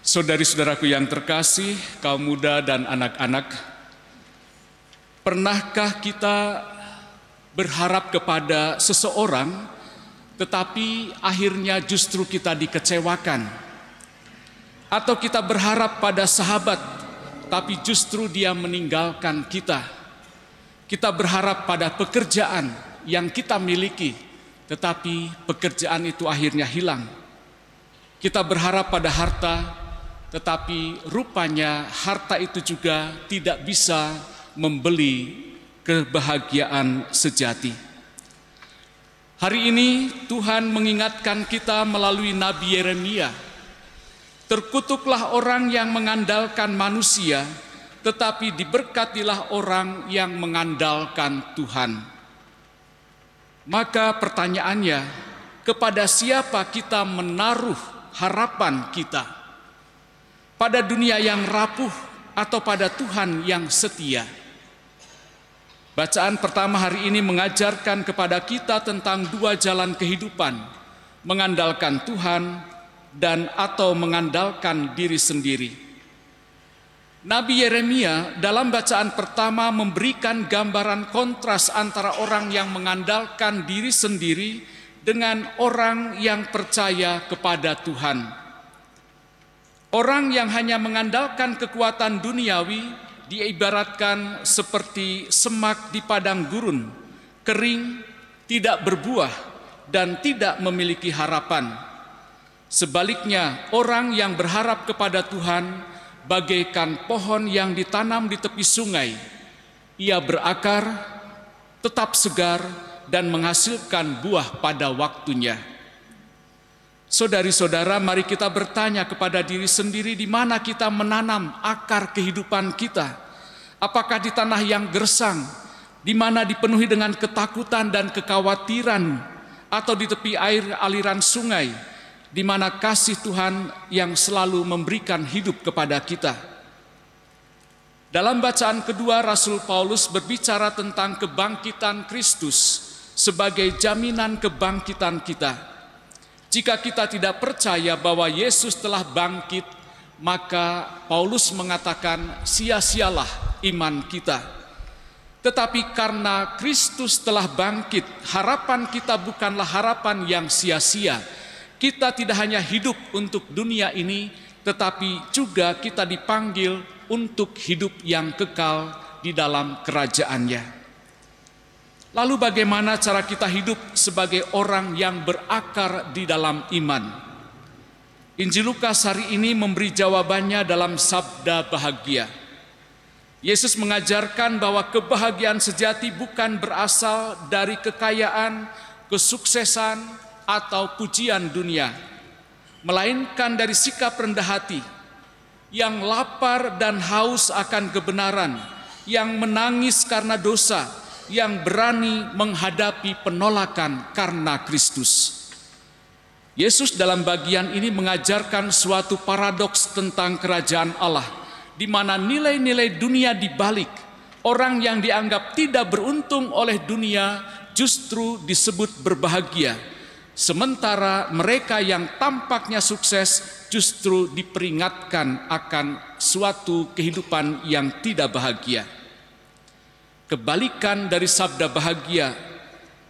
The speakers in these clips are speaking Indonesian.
Saudari-saudaraku yang terkasih, kaum muda dan anak-anak, pernahkah kita berharap kepada seseorang, tetapi akhirnya justru kita dikecewakan? Atau kita berharap pada sahabat, tapi justru dia meninggalkan kita? Kita berharap pada pekerjaan yang kita miliki, tetapi pekerjaan itu akhirnya hilang. Kita berharap pada harta, tetapi rupanya harta itu juga tidak bisa membeli kebahagiaan sejati. Hari ini Tuhan mengingatkan kita melalui Nabi Yeremia, terkutuklah orang yang mengandalkan manusia, tetapi diberkatilah orang yang mengandalkan Tuhan. Maka pertanyaannya, kepada siapa kita menaruh harapan kita? Pada dunia yang rapuh atau pada Tuhan yang setia? Bacaan pertama hari ini mengajarkan kepada kita tentang dua jalan kehidupan, mengandalkan Tuhan dan atau mengandalkan diri sendiri. Nabi Yeremia dalam bacaan pertama memberikan gambaran kontras antara orang yang mengandalkan diri sendiri dengan orang yang percaya kepada Tuhan. Orang yang hanya mengandalkan kekuatan duniawi diibaratkan seperti semak di padang gurun, kering, tidak berbuah, dan tidak memiliki harapan. Sebaliknya, orang yang berharap kepada Tuhan bagaikan pohon yang ditanam di tepi sungai. Ia berakar, tetap segar, dan menghasilkan buah pada waktunya. Saudari-saudara, mari kita bertanya kepada diri sendiri, di mana kita menanam akar kehidupan kita? Apakah di tanah yang gersang, di mana dipenuhi dengan ketakutan dan kekhawatiran, atau di tepi air aliran sungai, di mana kasih Tuhan yang selalu memberikan hidup kepada kita? Dalam bacaan kedua, Rasul Paulus berbicara tentang kebangkitan Kristus sebagai jaminan kebangkitan kita. Jika kita tidak percaya bahwa Yesus telah bangkit, maka Paulus mengatakan sia-sialah iman kita. Tetapi karena Kristus telah bangkit, harapan kita bukanlah harapan yang sia-sia. Kita tidak hanya hidup untuk dunia ini, tetapi juga kita dipanggil untuk hidup yang kekal di dalam kerajaan-Nya. Lalu bagaimana cara kita hidup sebagai orang yang berakar di dalam iman? Injil Lukas hari ini memberi jawabannya dalam sabda bahagia. Yesus mengajarkan bahwa kebahagiaan sejati bukan berasal dari kekayaan, kesuksesan, atau pujian dunia, melainkan dari sikap rendah hati, yang lapar dan haus akan kebenaran, yang menangis karena dosa, yang berani menghadapi penolakan karena Kristus. Yesus dalam bagian ini mengajarkan suatu paradoks tentang kerajaan Allah, di mana nilai-nilai dunia dibalik. Orang yang dianggap tidak beruntung oleh dunia justru disebut berbahagia, sementara mereka yang tampaknya sukses justru diperingatkan akan suatu kehidupan yang tidak bahagia. Kebalikan dari sabda bahagia,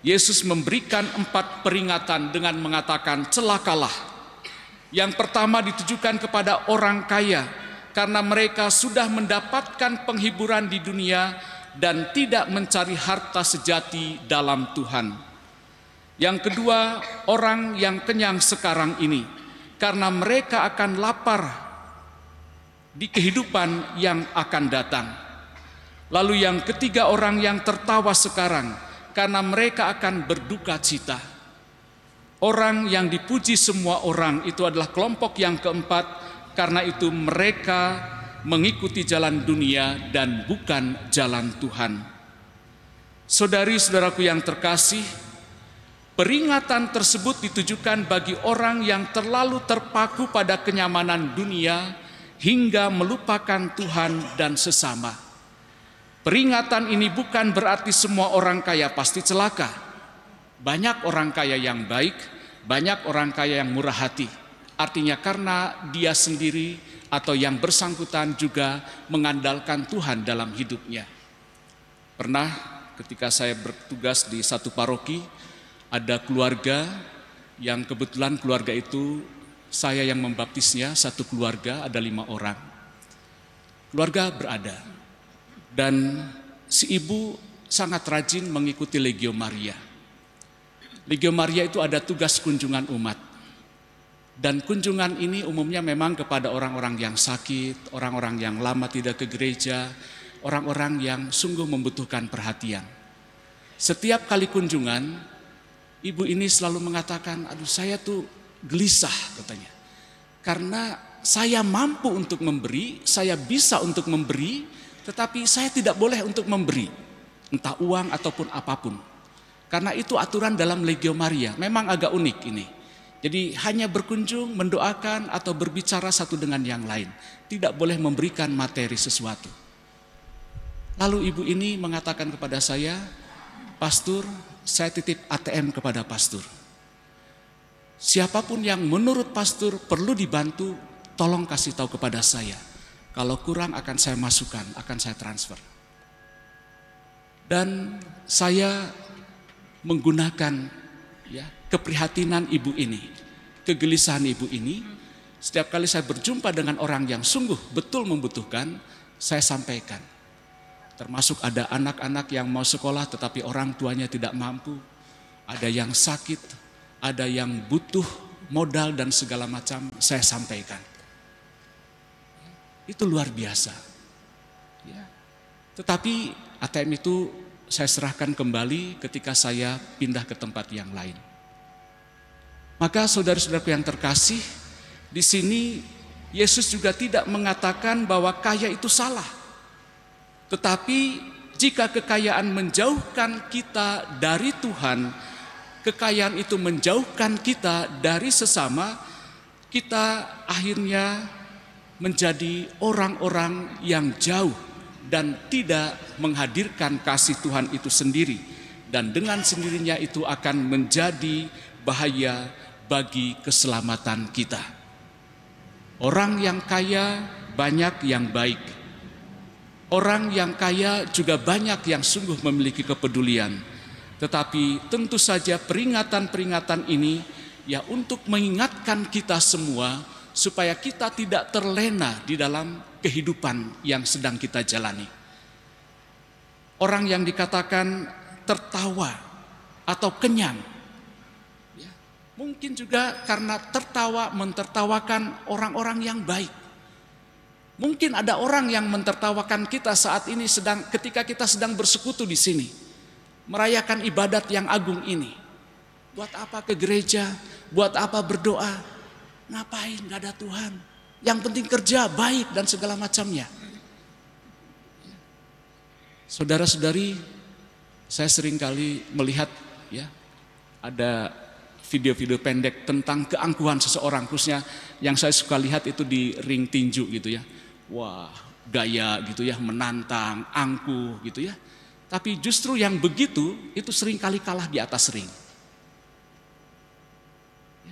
Yesus memberikan 4 peringatan dengan mengatakan celakalah. Yang pertama ditujukan kepada orang kaya, karena mereka sudah mendapatkan penghiburan di dunia dan tidak mencari harta sejati dalam Tuhan. Yang kedua, orang yang kenyang sekarang ini, karena mereka akan lapar di kehidupan yang akan datang. Lalu yang ketiga, orang yang tertawa sekarang, karena mereka akan berduka cita. Orang yang dipuji semua orang, itu adalah kelompok yang keempat, karena itu mereka mengikuti jalan dunia dan bukan jalan Tuhan. Saudari-saudaraku yang terkasih, peringatan tersebut ditujukan bagi orang yang terlalu terpaku pada kenyamanan dunia hingga melupakan Tuhan dan sesama. Peringatan ini bukan berarti semua orang kaya pasti celaka. Banyak orang kaya yang baik, banyak orang kaya yang murah hati. Artinya karena dia sendiri atau yang bersangkutan juga mengandalkan Tuhan dalam hidupnya. Pernah ketika saya bertugas di satu paroki, ada keluarga yang kebetulan keluarga itu saya yang membaptisnya, satu keluarga ada 5 orang. Keluarga berada dan si ibu sangat rajin mengikuti Legio Maria. Legio Maria itu ada tugas kunjungan umat. Dan kunjungan ini umumnya memang kepada orang-orang yang sakit, orang-orang yang lama tidak ke gereja, orang-orang yang sungguh membutuhkan perhatian. Setiap kali kunjungan, ibu ini selalu mengatakan, aduh saya tuh gelisah katanya. Karena saya mampu untuk memberi, saya bisa untuk memberi, tetapi saya tidak boleh untuk memberi. Entah uang ataupun apapun. Karena itu aturan dalam Legio Maria, memang agak unik ini. Jadi hanya berkunjung, mendoakan atau berbicara satu dengan yang lain. Tidak boleh memberikan materi sesuatu. Lalu ibu ini mengatakan kepada saya, Pastor, saya titip ATM kepada Pastor. Siapapun yang menurut Pastor perlu dibantu, tolong kasih tahu kepada saya. Kalau kurang akan saya masukkan, akan saya transfer. Dan saya menggunakan keprihatinan ibu ini, kegelisahan ibu ini. Setiap kali saya berjumpa dengan orang yang sungguh betul membutuhkan, saya sampaikan. Termasuk ada anak-anak yang mau sekolah tetapi orang tuanya tidak mampu, ada yang sakit, ada yang butuh modal dan segala macam, saya sampaikan. Itu luar biasa. Tetapi ATM itu saya serahkan kembali ketika saya pindah ke tempat yang lain. Maka saudara-saudaraku yang terkasih, di sini Yesus juga tidak mengatakan bahwa kaya itu salah. Tetapi jika kekayaan menjauhkan kita dari Tuhan, kekayaan itu menjauhkan kita dari sesama, kita akhirnya menjadi orang-orang yang jauh dan tidak menghadirkan kasih Tuhan itu sendiri. Dan dengan sendirinya itu akan menjadi bahaya bagi keselamatan kita. Orang yang kaya banyak yang baik. Orang yang kaya juga banyak yang sungguh memiliki kepedulian. Tetapi tentu saja peringatan-peringatan ini ya untuk mengingatkan kita semua supaya kita tidak terlena di dalam kehidupan yang sedang kita jalani. Orang yang dikatakan tertawa atau kenyang, ya, mungkin juga karena tertawa mentertawakan orang-orang yang baik. Mungkin ada orang yang mentertawakan kita saat ini ketika kita sedang bersekutu di sini, merayakan ibadat yang agung ini. Buat apa ke gereja? Buat apa berdoa? Ngapain? Gak ada Tuhan. Yang penting kerja baik dan segala macamnya. Saudara-saudari, saya sering kali melihat ya ada video-video pendek tentang keangkuhan seseorang, khususnya yang saya suka lihat itu di ring tinju gitu ya. Wah, gaya gitu ya, menantang, angkuh gitu ya. Tapi justru yang begitu itu sering kali kalah di atas ring.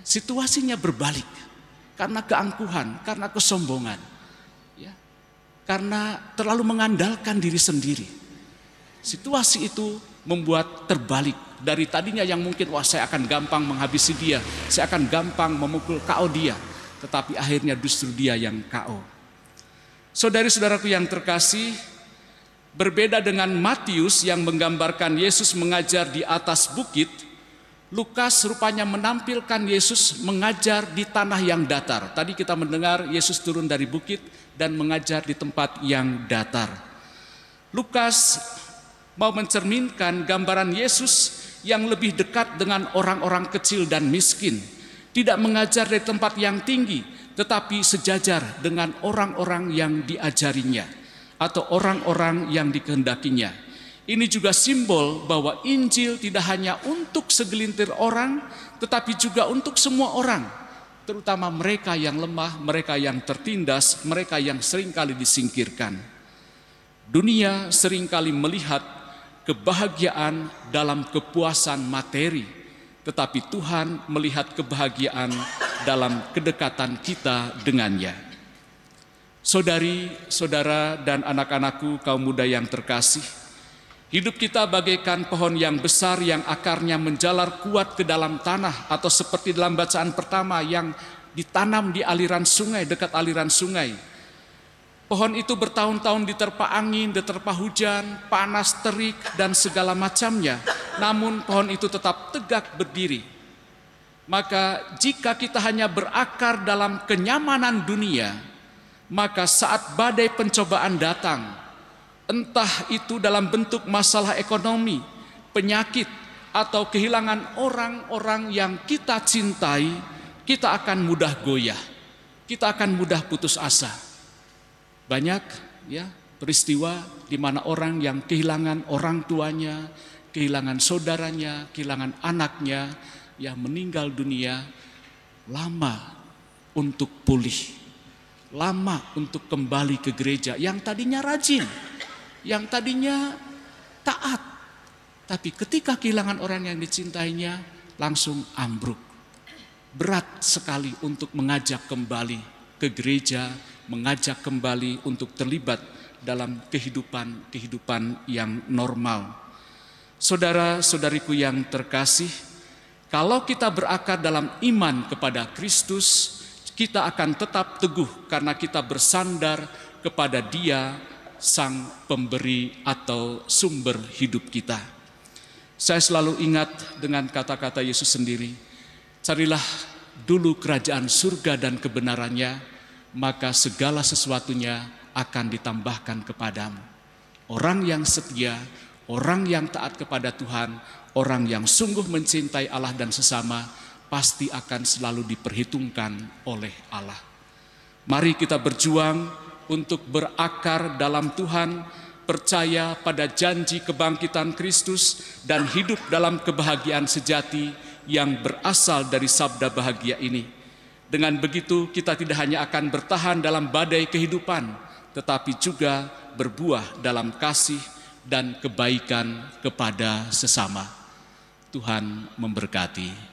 Situasinya berbalik karena keangkuhan, karena kesombongan, ya, karena terlalu mengandalkan diri sendiri. Situasi itu membuat terbalik dari tadinya yang mungkin wah saya akan gampang menghabisi dia, saya akan gampang memukul KO dia, tetapi akhirnya justru dia yang KO. Saudari-saudaraku yang terkasih, berbeda dengan Matius yang menggambarkan Yesus mengajar di atas bukit, Lukas rupanya menampilkan Yesus mengajar di tanah yang datar. Tadi kita mendengar Yesus turun dari bukit dan mengajar di tempat yang datar. Lukas mau mencerminkan gambaran Yesus yang lebih dekat dengan orang-orang kecil dan miskin. Tidak mengajar dari tempat yang tinggi, tetapi sejajar dengan orang-orang yang diajarinya atau orang-orang yang dikehendakinya. Ini juga simbol bahwa Injil tidak hanya untuk segelintir orang, tetapi juga untuk semua orang. Terutama mereka yang lemah, mereka yang tertindas, mereka yang seringkali disingkirkan. Dunia seringkali melihat kebahagiaan dalam kepuasan materi. tetapi Tuhan melihat kebahagiaan dalam kedekatan kita dengannya. Saudari, saudara, dan anak-anakku kaum muda yang terkasih, hidup kita bagaikan pohon yang besar yang akarnya menjalar kuat ke dalam tanah, atau seperti dalam bacaan pertama yang ditanam di aliran sungai, dekat aliran sungai. Pohon itu bertahun-tahun diterpa angin, diterpa hujan, panas, terik, dan segala macamnya. Namun pohon itu tetap tegak berdiri. Maka jika kita hanya berakar dalam kenyamanan dunia, maka saat badai pencobaan datang, entah itu dalam bentuk masalah ekonomi, penyakit, atau kehilangan orang-orang yang kita cintai, kita akan mudah goyah, kita akan mudah putus asa. Banyak ya peristiwa di mana orang yang kehilangan orang tuanya, kehilangan saudaranya, kehilangan anaknya, yang meninggal dunia, lama untuk pulih, lama untuk kembali ke gereja. Yang tadinya rajin, yang tadinya taat, tapi ketika kehilangan orang yang dicintainya, langsung ambruk. Berat sekali untuk mengajak kembali ke gereja, mengajak kembali untuk terlibat dalam kehidupan yang normal. Saudara-saudariku yang terkasih, kalau kita berakar dalam iman kepada Kristus, kita akan tetap teguh karena kita bersandar kepada Dia, Sang Pemberi atau sumber hidup kita. Saya selalu ingat dengan kata-kata Yesus sendiri, carilah dulu kerajaan surga dan kebenarannya, maka segala sesuatunya akan ditambahkan kepadamu. Orang yang setia, orang yang taat kepada Tuhan, orang yang sungguh mencintai Allah dan sesama, pasti akan selalu diperhitungkan oleh Allah. Mari kita berjuang untuk berakar dalam Tuhan, percaya pada janji kebangkitan Kristus, dan hidup dalam kebahagiaan sejati yang berasal dari sabda bahagia ini. Dengan begitu kita tidak hanya akan bertahan dalam badai kehidupan, tetapi juga berbuah dalam kasih dan kebaikan kepada sesama. Tuhan memberkati.